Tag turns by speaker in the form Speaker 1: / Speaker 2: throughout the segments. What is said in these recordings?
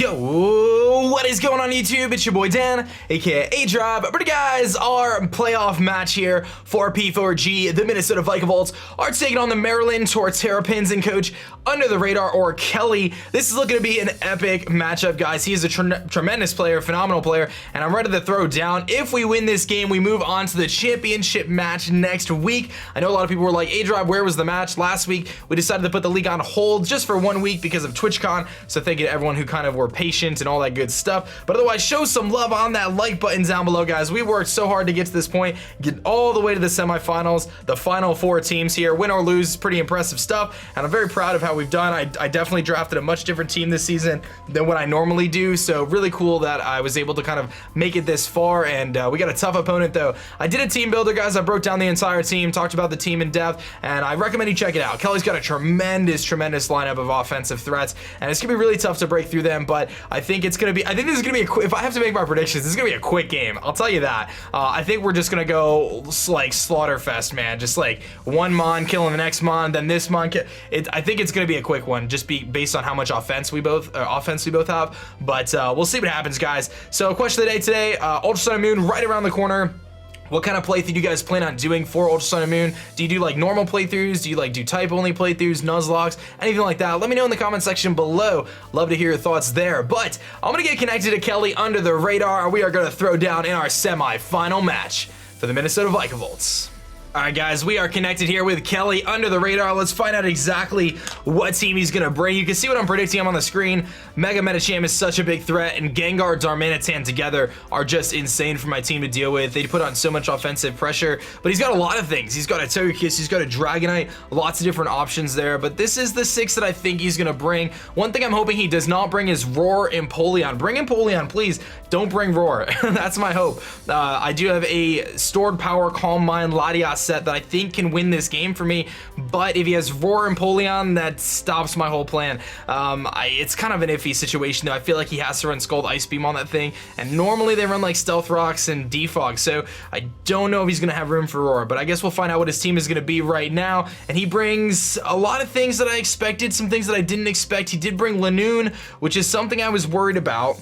Speaker 1: Yo, what is going on YouTube? It's your boy Dan, aka aDrive. But guys, our playoff match here for P4G, the Minnesota Vikavolts are taking on the Maryland Torterrapins and coach UndertheRadar or Kelly. This is looking to be an epic matchup, guys. He is a tremendous player, phenomenal player, and I'm ready to throw down. If we win this game, we move on to the championship match next week. I know a lot of people were like, aDrive, where was the match last week? We decided to put the league on hold just for 1 week because of TwitchCon. So thank you to everyone who kind of were patient and all that good stuff. But otherwise, show some love on that like button down below, guys. We worked so hard to get to this point, get all the way to the semifinals, the final 4 teams here. Win or lose, pretty impressive stuff, and I'm very proud of how we've done. I definitely drafted a much different team this season than what I normally do, so really cool that I was able to kind of make it this far, and we got a tough opponent though. I did a team builder, guys. I broke down the entire team, talked about the team in depth, and I recommend you check it out. Kelly's got a tremendous lineup of offensive threats, and it's gonna be really tough to break through them, but I think this is gonna be a quick, if I have to make my predictions, this is gonna be a quick game. I'll tell you that. I think we're just gonna go like Slaughterfest, man. Just like one Mon killing the next Mon, then this Mon. I think it's gonna be a quick one, just based on how much offense we both have. But we'll see what happens, guys. So question of the day today: Ultra Sun and Moon right around the corner. What kind of playthrough do you guys plan on doing for Ultra Sun and Moon? Do you do like normal playthroughs? Do you like do type only playthroughs, Nuzlocke, anything like that? Let me know in the comment section below. Love to hear your thoughts there. But I'm gonna get connected to Kelly under the radar. We are gonna throw down in our semi-final match for the Minnesota Vikavolts. All right, guys, we are connected here with Kelly under the radar. Let's find out exactly what team he's gonna bring. You can see what I'm predicting on the screen. Mega Medicham is such a big threat, and Gengar, Darmanitan together are just insane for my team to deal with. They put on so much offensive pressure, but he's got a lot of things. He's got a Togekiss, he's got a Dragonite, lots of different options there, but this is the 6 that I think he's gonna bring. One thing I'm hoping he does not bring is Roar Empoleon. Bring Empoleon, please. Don't bring Roar. That's my hope. I do have a Stored Power Calm Mind Latios set that I think can win this game for me, but if he has Roar Empoleon, that stops my whole plan. It's kind of an iffy situation though. I feel like he has to run Scald Ice Beam on that thing, and normally they run like Stealth Rocks and Defog, so I don't know if he's gonna have room for Roar, but I guess we'll find out what his team is gonna be right now. And he brings a lot of things that I expected, some things that I didn't expect. He did bring Linoone, which is something I was worried about.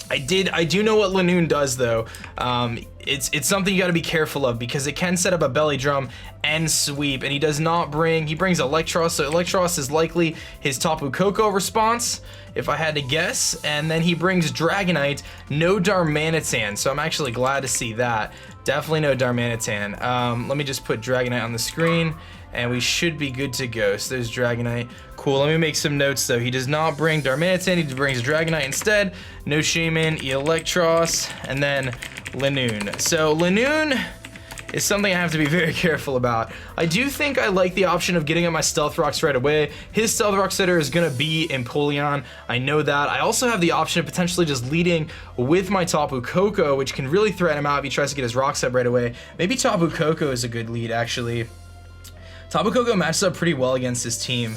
Speaker 1: I do know what Linoone does though. It's something you got to be careful of because it can set up a belly drum and sweep, and he brings Eelektross, so Eelektross is likely his Tapu Koko response, if I had to guess, and then he brings Dragonite, no Darmanitan, so I'm actually glad to see that. Definitely no Darmanitan. Let me just put Dragonite on the screen, and we should be good to go. So there's Dragonite. Cool, let me make some notes though. He does not bring Darmanitan, he brings Dragonite instead. No Shaman, Eelektross, and then Linoone. So Linoone is something I have to be very careful about. I do think I like the option of getting up my Stealth Rocks right away. His Stealth Rock setter is gonna be Empoleon. I know that. I also have the option of potentially just leading with my Tapu Koko, which can really threaten him out if he tries to get his Rock Step right away. Maybe Tapu Koko is a good lead, actually. Tapu Koko matches up pretty well against his team.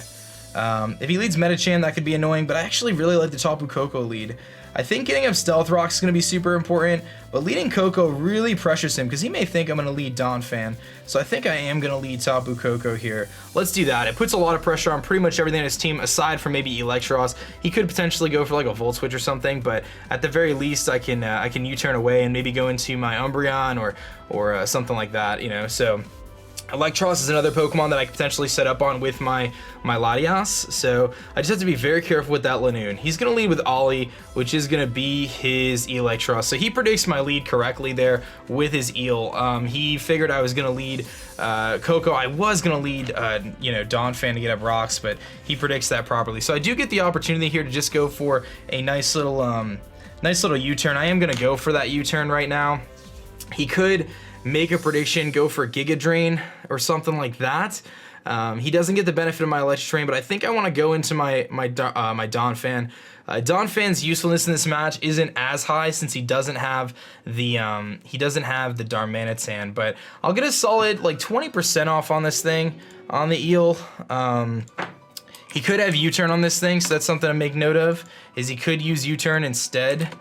Speaker 1: If he leads Medicham, that could be annoying, but I actually really like the Tapu Koko lead. I think getting up Stealth Rock is going to be super important, but leading Koko really pressures him because he may think I'm going to lead Donphan. So I think I am going to lead Tapu Koko here. Let's do that. It puts a lot of pressure on pretty much everything in his team aside from maybe Eelektross. He could potentially go for like a Volt Switch or something, but at the very least I can U-turn away and maybe go into my Umbreon or something like that, you know. So Eelektross is another Pokemon that I could potentially set up on with my Latios, so I just have to be very careful with that Linoone. He's going to lead with Ollie, which is going to be his Eelektross, so he predicts my lead correctly there with his Eel. He figured I was going to lead Koko. I was going to lead, Donphan to get up rocks, but he predicts that properly. So I do get the opportunity here to just go for a nice little U-turn. I am going to go for that U-turn right now. He could make a prediction, go for Giga Drain or something like that. He doesn't get the benefit of my Electric Train, but I think I want to go into my Donphan. Donphan's usefulness in this match isn't as high since he doesn't have the Darmanitan, but I'll get a solid like 20% off on this thing on the Eel. He could have U-turn on this thing, so that's something to make note of. Is he could use U-turn instead.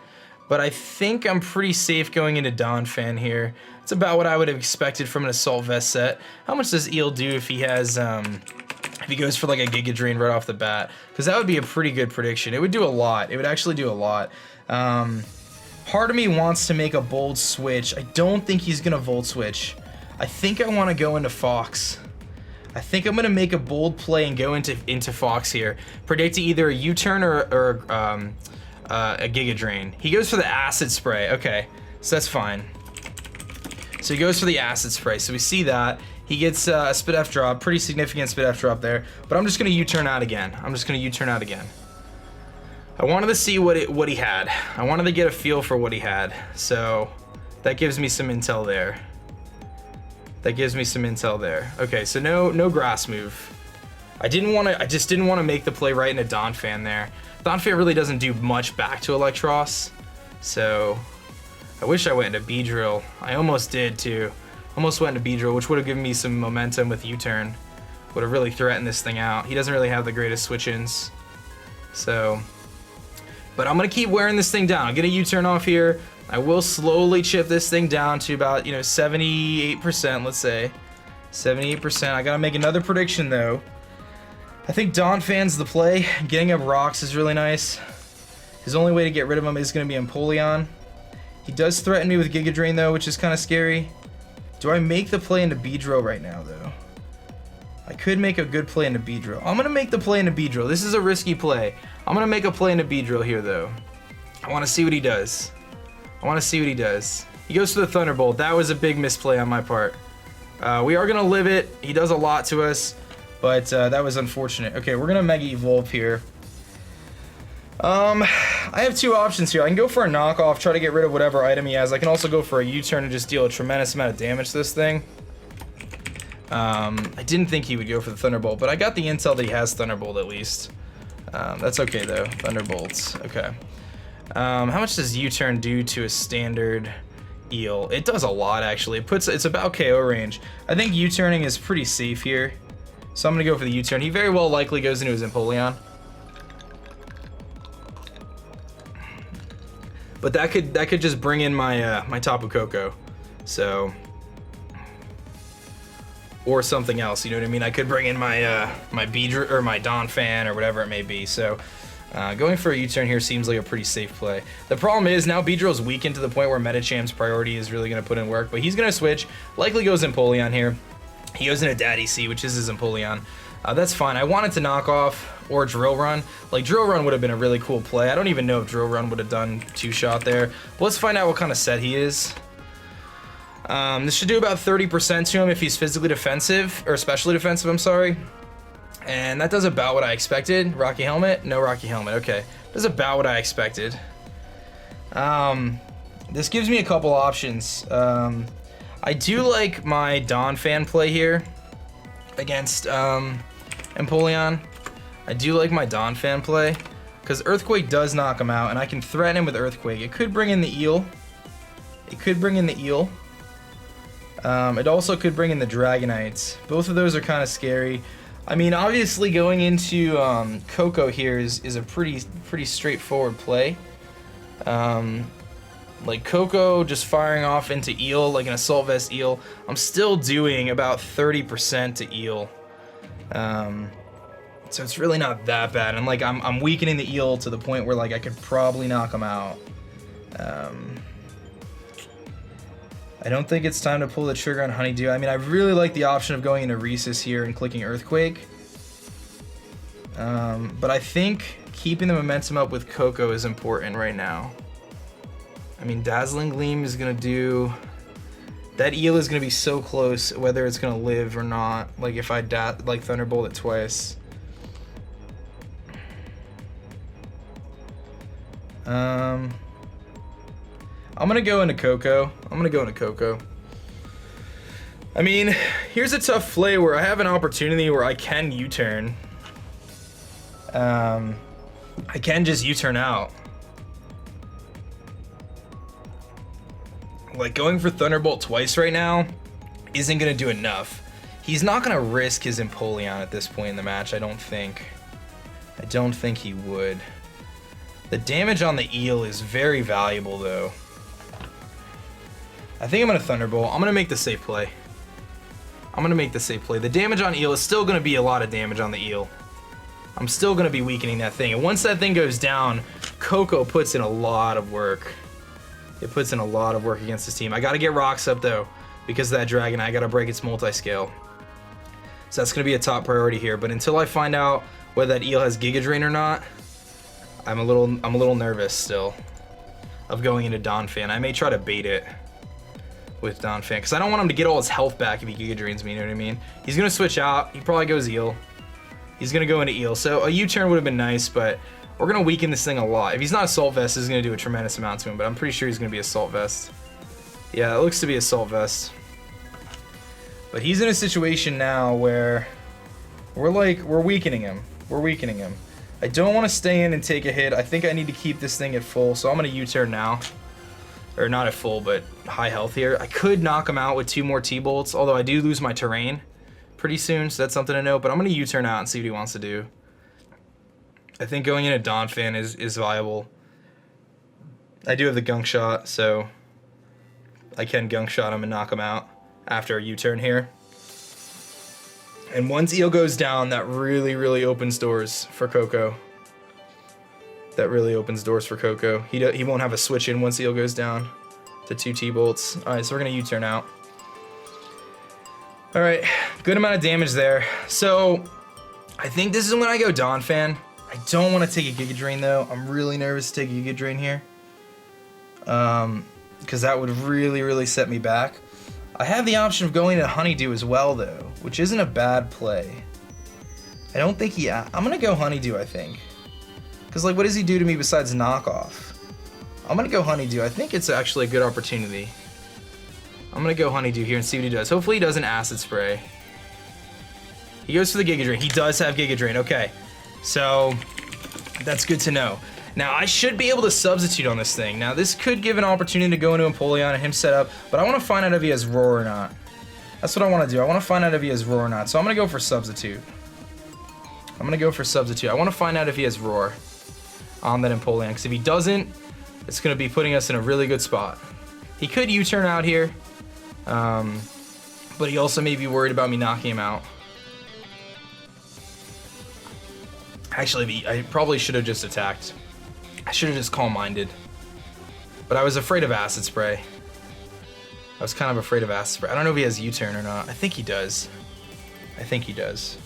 Speaker 1: But I think I'm pretty safe going into Donphan here. It's about what I would have expected from an Assault Vest set. How much does Eel do if he has if he goes for like a Giga Drain right off the bat, because that would be a pretty good prediction. It would do a lot. It would actually do a lot. Part of me wants to make a bold switch. I don't think he's gonna Volt Switch. I think I want to go into Fox. I think I'm gonna make a bold play and go into Fox here, predicting either a U-turn or a Giga Drain. He goes for the Acid Spray. Okay, so that's fine. So he goes for the Acid Spray. So we see that. He gets a Spit F drop, pretty significant Spit F drop there. But I'm just gonna U-turn out again. I wanted to see what he had. I wanted to get a feel for what he had. So that gives me some intel there. Okay, so no grass move. I just didn't want to make the play right into Donphan there. Donphan really doesn't do much back to Eelektross. So I wish I went into Beedrill. I almost did too. Almost went into Beedrill, which would have given me some momentum with U-turn. Would have really threatened this thing out. He doesn't really have the greatest switch-ins. So, but I'm gonna keep wearing this thing down. I'll get a U-turn off here. I will slowly chip this thing down to about, 78%, let's say. 78%. I gotta make another prediction though. I think Donphan's the play. Getting up rocks is really nice. His only way to get rid of him is gonna be Empoleon. He does threaten me with Giga Drain though, which is kind of scary. Do I make the play into Beedrill right now though? I could make a good play into Beedrill. I'm gonna make the play into Beedrill. This is a risky play. I'm gonna make a play into Beedrill here though. I wanna see what he does. He goes for the Thunderbolt. That was a big misplay on my part. We are gonna live it. He does a lot to us, but that was unfortunate. Okay, we're gonna Mega Evolve here. I have two options here. I can go for a knockoff, try to get rid of whatever item he has. I can also go for a U-turn and just deal a tremendous amount of damage to this thing. I didn't think he would go for the Thunderbolt, but I got the intel that he has Thunderbolt at least. That's okay though. Thunderbolts. Okay. How much does U-turn do to a standard Eel? It does a lot actually. It's about KO range. I think U-turning is pretty safe here, so I'm gonna go for the U-turn. He very well likely goes into his Empoleon. But that could just bring in my my Tapu Koko, so, or something else. You know what I mean? I could bring in my my Beedrill or my Donphan or whatever it may be. So going for a U-turn here seems like a pretty safe play. The problem is now Beedrill's weakened to the point where Medichamp's priority is really going to put in work. But he's going to switch. Likely goes Empoleon here. He goes into Daddy C, which is his Empoleon. That's fine. I wanted to knock off or Drill Run. Like, Drill Run would have been a really cool play. I don't even know if Drill Run would have done two-shot there. But let's find out what kind of set he is. This should do about 30% to him if he's physically defensive, or especially defensive, I'm sorry. And that does about what I expected. Rocky Helmet? No Rocky Helmet. Okay. Does about what I expected. This gives me a couple options. I do like my Donphan play here against Empoleon. I do like my Donphan play because Earthquake does knock him out and I can threaten him with Earthquake. It could bring in the Eel. It also could bring in the Dragonite. Both of those are kind of scary. I mean, obviously going into Koko here is a pretty straightforward play. Like Koko just firing off into Eel, like an Assault Vest Eel. I'm still doing about 30% to Eel. So it's really not that bad. And like I'm weakening the Eel to the point where like I could probably knock him out. I don't think it's time to pull the trigger on Honeydew. I mean, I really like the option of going into Rhesus here and clicking Earthquake. But I think keeping the momentum up with Koko is important right now. I mean, Dazzling Gleam is gonna do... That Eel is gonna be so close, whether it's gonna live or not. Like if I like Thunderbolt it twice. I'm gonna go into Koko. I mean, here's a tough play where I have an opportunity where I can U-turn. I can just U-turn out. Like, going for Thunderbolt twice right now isn't gonna do enough. He's not gonna risk his Empoleon at this point in the match, I don't think. I don't think he would. The damage on the Eel is very valuable, though. I think I'm gonna Thunderbolt. I'm gonna make the safe play. I'm gonna make the safe play. The damage on Eel is still gonna be a lot of damage on the Eel. I'm still gonna be weakening that thing. And once that thing goes down, Coco puts in a lot of work. It puts in a lot of work against this team. I gotta get rocks up though, because of that Dragonite. I gotta break its multi-scale. So that's gonna be a top priority here. But until I find out whether that Eel has Giga Drain or not, I'm a little nervous still of going into Donphan. I may try to bait it with Donphan, because I don't want him to get all his health back if he Giga Drains me, you know what I mean? He's gonna switch out. He probably goes Eel. He's gonna go into Eel. So a U-turn would have been nice, but we're gonna weaken this thing a lot. If he's not Assault Vest, this is gonna do a tremendous amount to him, but I'm pretty sure he's gonna be Assault Vest. Yeah, it looks to be Assault Vest. But he's in a situation now where we're weakening him. We're weakening him. I don't want to stay in and take a hit. I think I need to keep this thing at full, so I'm gonna U-turn now. Or not at full, but high health here. I could knock him out with 2 more T-bolts, although I do lose my terrain pretty soon, so that's something to note. But I'm gonna U-turn out and see what he wants to do. I think going into Donphan is viable. I do have the gunk shot, so I can gunk shot him and knock him out after a U-turn here. And once Eel goes down, that really opens doors for Coco. That really opens doors for Coco. He won't have a switch in once Eel goes down to 2 T-bolts. Alright, so we're gonna U-turn out. Alright, good amount of damage there. So, I think this is when I go Donphan. I don't want to take a Giga Drain though. I'm really nervous to take a Giga Drain here. Because that would really set me back. I have the option of going to Honeydew as well though, which isn't a bad play. I don't think I'm gonna go Honeydew, I think. Because, like, what does he do to me besides knockoff? I'm going to go Honeydew. I think it's actually a good opportunity. I'm going to go Honeydew here and see what he does. Hopefully he does an Acid Spray. He goes for the Giga Drain. He does have Giga Drain. Okay. So, that's good to know. Now, I should be able to substitute on this thing. Now, this could give an opportunity to go into Empoleon and him set up, but I want to find out if he has Roar or not. That's what I want to do. I want to find out if he has Roar or not. So, I'm going to go for Substitute. I want to find out if he has Roar on that Empoleon, because if he doesn't, it's going to be putting us in a really good spot. He could U-turn out here, but he also may be worried about me knocking him out. Actually, I probably should have just attacked. I should have just calm-minded. But I was afraid of Acid Spray. I was kind of afraid of Acid Spray. I don't know if he has U-turn or not. I think he does. This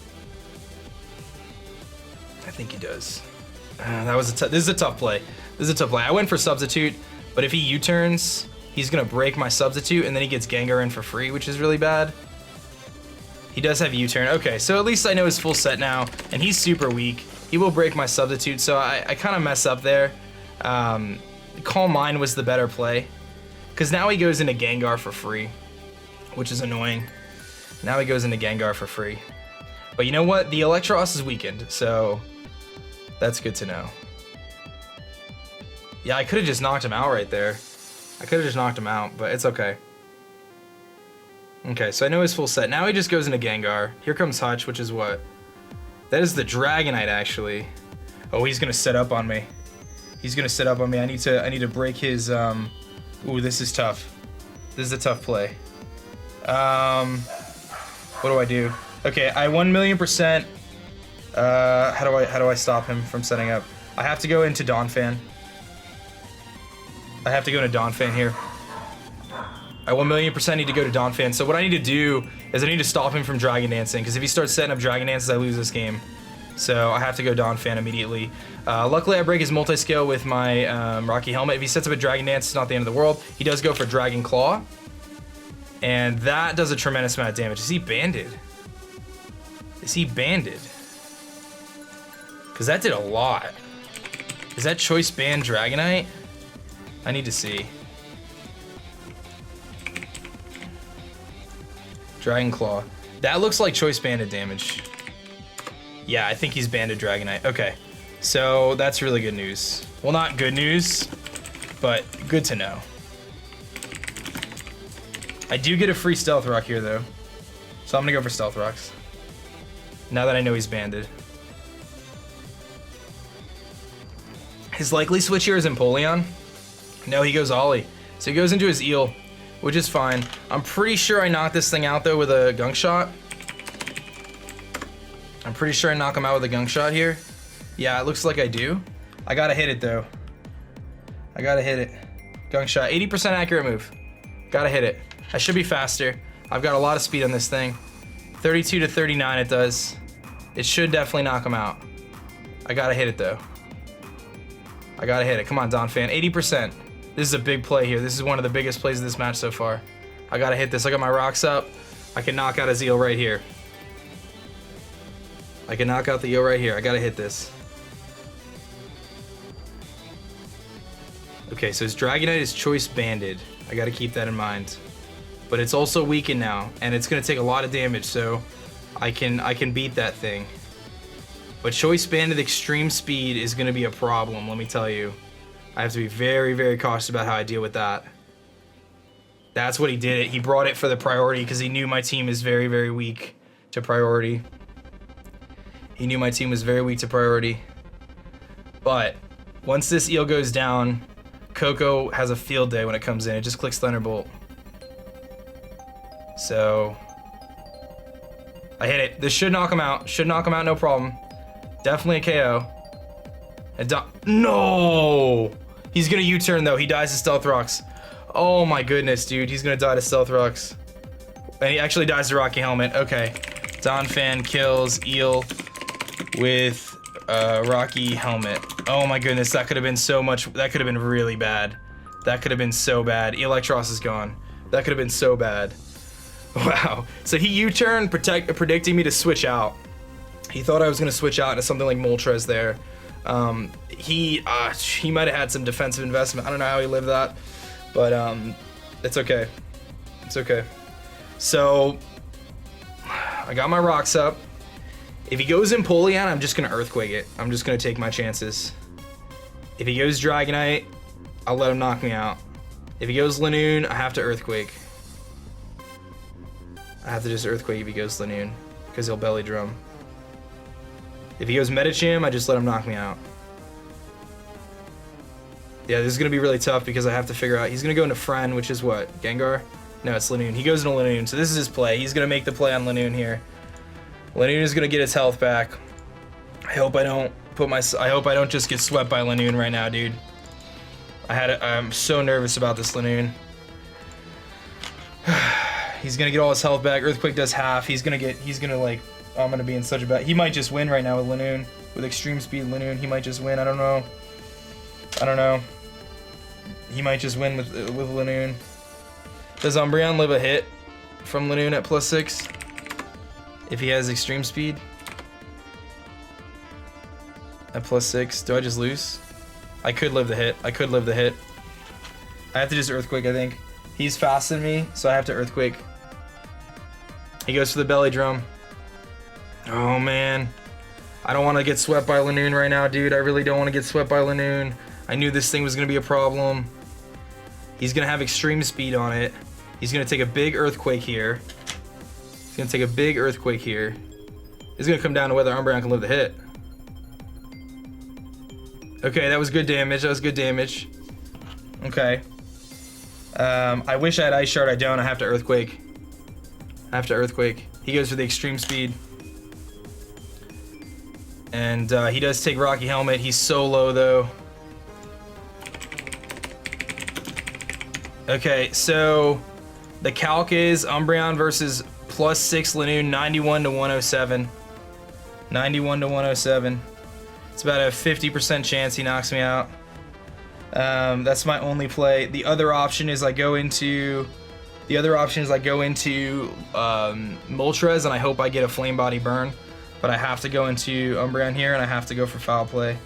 Speaker 1: is a tough play. I went for Substitute, but if he U-turns, he's gonna break my Substitute, and then he gets Gengar in for free, which is really bad. He does have U-turn. Okay, so at least I know his full set now, and he's super weak. He will break my Substitute, so I kind of mess up there. Calm Mind was the better play, because now he goes into Gengar for free, which is annoying. Now he goes into Gengar for free. But you know what? The Eelektross is weakened, so that's good to know. Yeah, I could have just knocked him out right there. But it's okay. Okay, so I know his full set. Now he just goes into Gengar. Here comes Hutch, which is what? That is the Dragonite, actually. Oh, he's gonna set up on me. I need to break his, Ooh, this is tough. This is a tough play. What do I do? Okay, I 1,000,000%. How do I stop him from setting up? I have to go into Donphan. Here. I 1,000,000% need to go to Donphan. So what I need to do is I need to stop him from Dragon Dancing, because if he starts setting up Dragon Dances, I lose this game. So I have to go Donphan immediately. Luckily, I break his multi-scale with my Rocky Helmet. If he sets up a Dragon Dance, it's not the end of the world. He does go for Dragon Claw, and that does a tremendous amount of damage. Is he banded? Because that did a lot. Is that Choice Band Dragonite? I need to see. Dragon Claw. That looks like Choice Banded damage. Yeah, I think he's banded Dragonite. Okay, so that's really good news. Well, not good news, but good to know. I do get a free Stealth Rock here, though. So I'm gonna go for Stealth Rocks. Now that I know he's banded. His likely switch here is Empoleon. No, he goes Ollie. So he goes into his Eel. which is fine. I'm pretty sure I knocked this thing out though with a gunk shot. I'm pretty sure I knock him out with a gunk shot here. Yeah, it looks like I do. I gotta hit it though. I gotta hit it. Gunk shot, 80% accurate move. Gotta hit it. I should be faster. I've got a lot of speed on this thing. 32 to 39 it does. It should definitely knock him out. I gotta hit it though. I gotta hit it. Come on, Donphan. 80%. This is a big play here. This is one of the biggest plays of this match so far. I gotta hit this. I got my rocks up. I can knock out a Eel right here. I can knock out the Eel right here. I gotta hit this. Okay, so his Dragonite is choice banded. I gotta keep that in mind. But it's also weakened now, and it's gonna take a lot of damage, so I can beat that thing. But choice banded extreme speed is gonna be a problem, let me tell you. I have to be very, very cautious about how I deal with that. That's what he did it. He brought it for the priority because he knew my team is very, very weak to priority. He knew my team was very weak to priority. But once this Eel goes down, Coco has a field day when it comes in. It just clicks Thunderbolt. So I hit it. This should knock him out. Should knock him out, no problem. Definitely a KO. No! He's gonna U-turn though. He dies to Stealth Rocks. Oh my goodness, dude. He's gonna die to Stealth Rocks. And he actually dies to Rocky Helmet. Okay. Donphan kills Eel with Rocky Helmet. Oh my goodness, that could have been so much. That could have been really bad. That could have been so bad. Eelektross is gone. That could have been so bad. Wow. So he U-turned, predicting me to switch out. He thought I was gonna switch out into something like Moltres there. He might have had some defensive investment. I don't know how he lived that, but it's okay. It's okay. So I got my rocks up. If he goes Empoleon, I'm just gonna Earthquake it. I'm just gonna take my chances. If he goes Dragonite, I'll let him knock me out. If he goes Linoone, I have to Earthquake. I have to just Earthquake if he goes Linoone, because he'll Belly Drum. If he goes Medicham, I just let him knock me out. Yeah, this is gonna be really tough because I have to figure out. He's gonna go into Friend, which is what? Gengar? No, it's Linoone. He goes into Linoone, so this is his play. He's gonna make the play on Linoone here. Linoone is gonna get his health back. I hope I don't just get swept by Linoone right now, dude. I'm so nervous about this Linoone. He's gonna get all his health back. Earthquake does half. He's gonna like, oh, I'm gonna be in such a bad. He might just win right now with Linoone, with extreme speed Linoone. He might just win. I don't know. He might just win with Linoone. Does Umbreon live a hit from Linoone at +6? If he has extreme speed at +6, do I just lose? I could live the hit. I have to just Earthquake, I think. He's faster than me, so I have to Earthquake. He goes for the Belly Drum. Oh man. I don't want to get swept by Linoone right now, dude. I really don't want to get swept by Linoone. I knew this thing was going to be a problem. He's going to have extreme speed on it. He's going to take a big Earthquake here. It's going to come down to whether Umbreon can live the hit. Okay, that was good damage. Okay. I wish I had Ice Shard. I don't. I have to Earthquake. He goes for the extreme speed. And he does take Rocky Helmet. He's so low, though. Okay, so the calc is Umbreon versus +6 Linoone, 91 to 107. 91 to 107. It's about a 50% chance he knocks me out. That's my only play. The other option is I go into Moltres and I hope I get a Flame Body burn. But I have to go into Umbreon here and I have to go for Foul Play.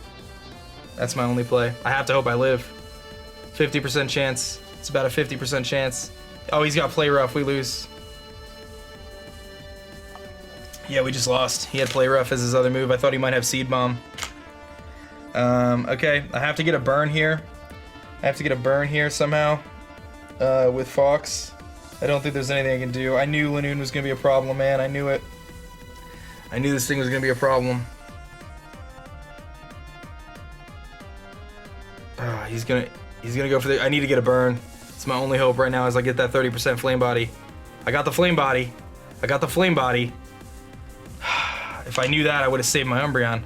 Speaker 1: That's my only play. I have to hope I live. 50% chance. It's about a 50% chance. Oh, he's got Play Rough. We lose. Yeah, we just lost. He had Play Rough as his other move. I thought he might have Seed Bomb. Okay, I have to get a burn here. Somehow with Fox. I don't think there's anything I can do. I knew Linoone was going to be a problem, man. I knew it. I knew this thing was going to be a problem. He's gonna go for the. I need to get a burn. It's my only hope right now is I get that 30% flame body. I got the flame body. I got the flame body. If I knew that, I would have saved my Umbreon.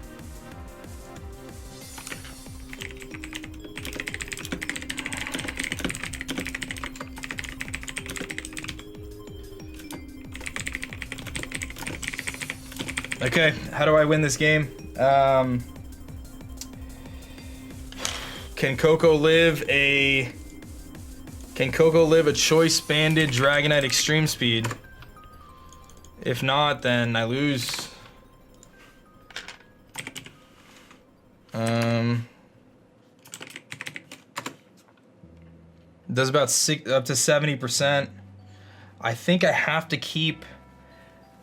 Speaker 1: Okay, how do I win this game? Can Coco live a choice banded Dragonite extreme speed? If not, then I lose. Does about up to 70%. I think I have to keep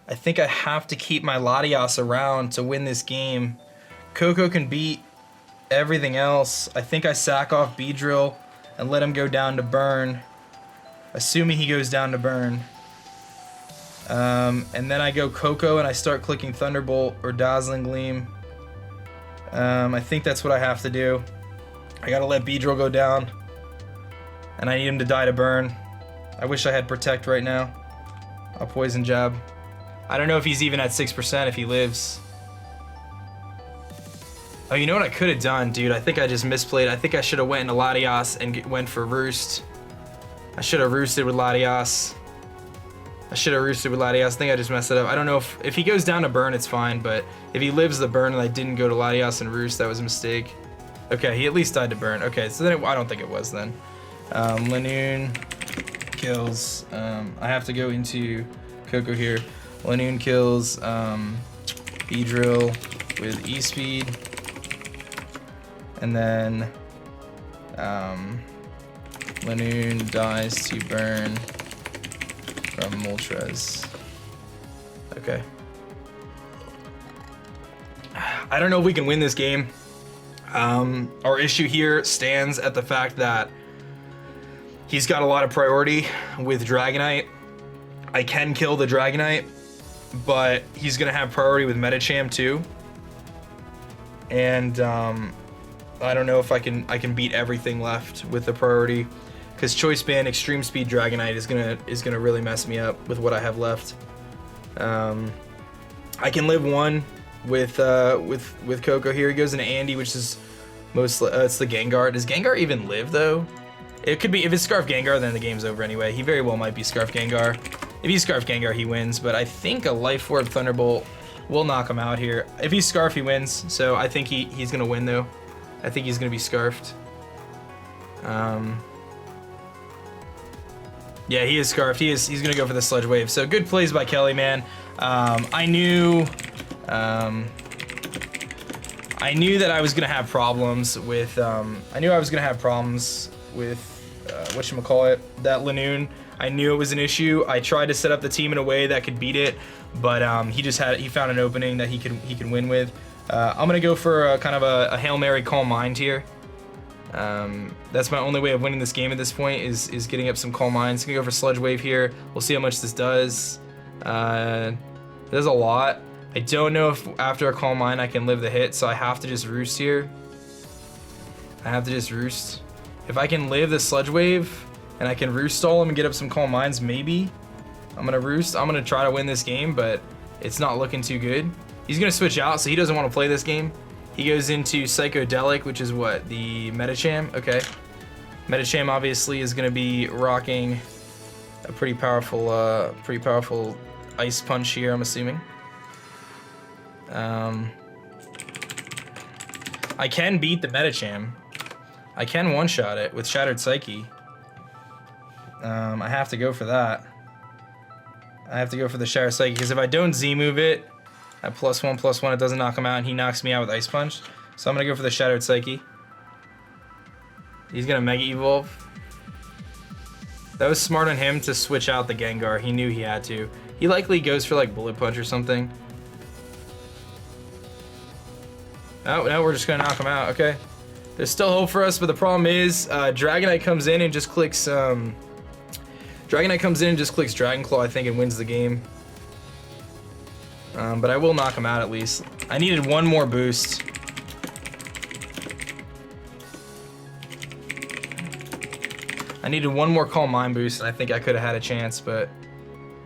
Speaker 1: my Latios around to win this game. Coco can beat everything else. I think I sack off Beedrill and let him go down to burn. Assuming he goes down to burn. And then I go Coco and I start clicking Thunderbolt or Dazzling Gleam. I think that's what I have to do. I gotta let Beedrill go down. And I need him to die to burn. I wish I had Protect right now. I'll Poison Jab. I don't know if he's even at 6% if he lives. Oh, you know what I could have done, dude? I think I just misplayed. I think I should have went into Latios and went for Roost. I should have roosted with Latios. I think I just messed it up. I don't know if he goes down to burn, it's fine, but if he lives the burn and I didn't go to Latios and Roost, that was a mistake. Okay, he at least died to burn. Okay, so then I don't think it was then. Linoone kills. I have to go into Coco here. Linoone kills Beedrill with E-Speed. And then Linoone dies to burn from Moltres. Okay. I don't know if we can win this game. Our issue here stands at the fact that he's got a lot of priority with Dragonite. I can kill the Dragonite, but he's gonna have priority with Medicham too. And I don't know if I can beat everything left with the priority, because Choice Band Extreme Speed Dragonite is gonna really mess me up with what I have left. I can live one with Coco here. He goes into Andy, which is mostly it's the Gengar. Does Gengar even live though? It could be. If it's Scarf Gengar, then the game's over anyway. He very well might be Scarf Gengar. If he's Scarf Gengar, he wins, but I think a Life Orb Thunderbolt will knock him out here. If he's Scarf, he wins, so I think he's gonna win though. I think he's gonna be Scarfed. Yeah, he is Scarfed. He's gonna go for the Sludge Wave. So good plays by Kelly, man. I knew that I was gonna have problems with whatchamacallit, that Linoone. I knew it was an issue. I tried to set up the team in a way that could beat it, but he found an opening that he could win with. I'm gonna go for a kind of a Hail Mary Calm Mind here. That's my only way of winning this game at this point is getting up some Calm Minds. I'm gonna go for Sludge Wave here. We'll see how much this does. It does a lot. I don't know if after a Calm Mind I can live the hit, so I have to just Roost here. If I can live the Sludge Wave and I can Roost stall him and get up some Calm Minds, maybe I'm gonna Roost. I'm gonna try to win this game, but it's not looking too good. He's gonna switch out, so he doesn't want to play this game. He goes into Psychedelic, which is what, the Medicham. Okay, Medicham obviously is gonna be rocking a pretty powerful Ice Punch here, I'm assuming. I can beat the Medicham. I can one-shot it with Shattered Psyche. I have to go for that. I have to go for the Shattered Psyche, because if I don't Z-move it at +1/+1, it doesn't knock him out, and he knocks me out with Ice Punch. So I'm going to go for the Shattered Psyche. He's going to Mega Evolve. That was smart on him to switch out the Gengar. He knew he had to. He likely goes for like Bullet Punch or something. Oh, no, we're just going to knock him out. Okay. There's still hope for us, but the problem is Dragonite comes in and just clicks Dragon Claw, I think, and wins the game. But I will knock him out at least. I needed one more boost. I needed one more Calm Mind boost, and I think I could have had a chance, but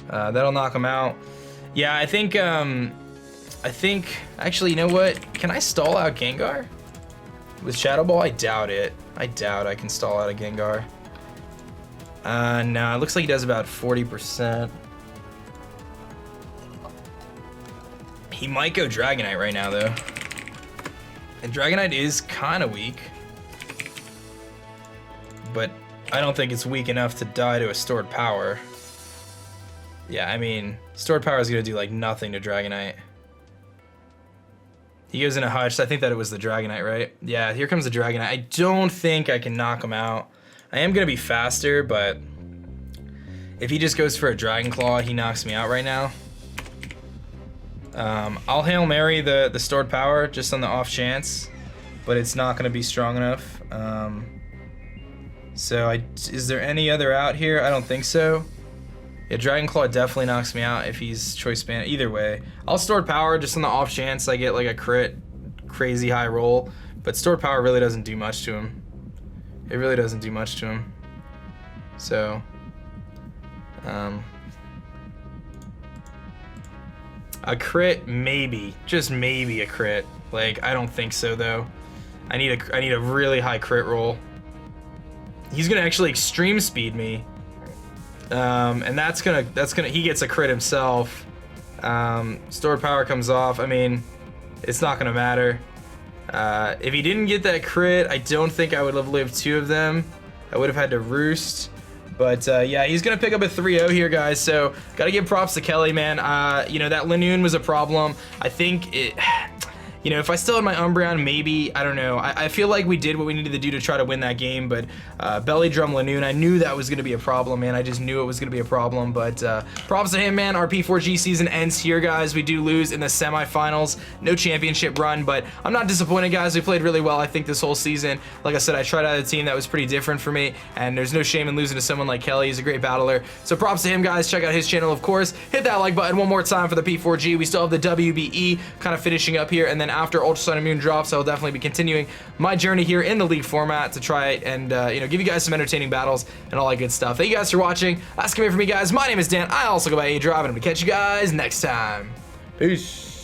Speaker 1: that'll knock him out. Yeah, I think, actually, you know what? Can I stall out Gengar? With Shadow Ball? I doubt it. I doubt I can stall out a Gengar. No, it looks like he does about 40%. He might go Dragonite right now, though. And Dragonite is kind of weak. But I don't think it's weak enough to die to a Stored Power. Yeah, I mean, Stored Power is going to do, like, nothing to Dragonite. He goes in a Hush. I think that it was the Dragonite, right? Yeah, here comes the Dragonite. I don't think I can knock him out. I am going to be faster, but if he just goes for a Dragon Claw, he knocks me out right now. I'll Hail Mary the Stored Power just on the off chance, but it's not going to be strong enough. Is there any other out here? I don't think so. Yeah, Dragon Claw definitely knocks me out if he's Choice Band. Either way, I'll Stored Power just on the off chance I get like a crit, crazy high roll. But Stored Power really doesn't do much to him. It really doesn't do much to him. So, a crit, maybe, just maybe a crit. Like, I don't think so though. I need a really high crit roll. He's gonna actually Extreme Speed me. And that's gonna, he gets a crit himself. Stored Power comes off. I mean, it's not gonna matter. If he didn't get that crit, I don't think I would have lived 2 of them. I would have had to Roost. But yeah, he's gonna pick up a 3-0 here, guys. So gotta give props to Kelly, man. You know, that Linoone was a problem. I think it. You know, if I still had my Umbreon, maybe, I don't know. I feel like we did what we needed to do to try to win that game, but Belly Drum Linoone, I knew that was going to be a problem, man. I just knew it was going to be a problem, but props to him, man. Our P4G season ends here, guys. We do lose in the semifinals. No championship run, but I'm not disappointed, guys. We played really well, I think, this whole season. Like I said, I tried out a team that was pretty different for me, and there's no shame in losing to someone like Kelly. He's a great battler. So props to him, guys. Check out his channel, of course. Hit that like button one more time for the P4G. We still have the WBE kind of finishing up here, and then after Ultra Sun and Moon drops, I will definitely be continuing my journey here in the league format to try it and you know, give you guys some entertaining battles and all that good stuff. Thank you guys for watching. That's gonna be it for me, guys. My name is Dan. I also go by aDrive, and I'm gonna catch you guys next time. Peace.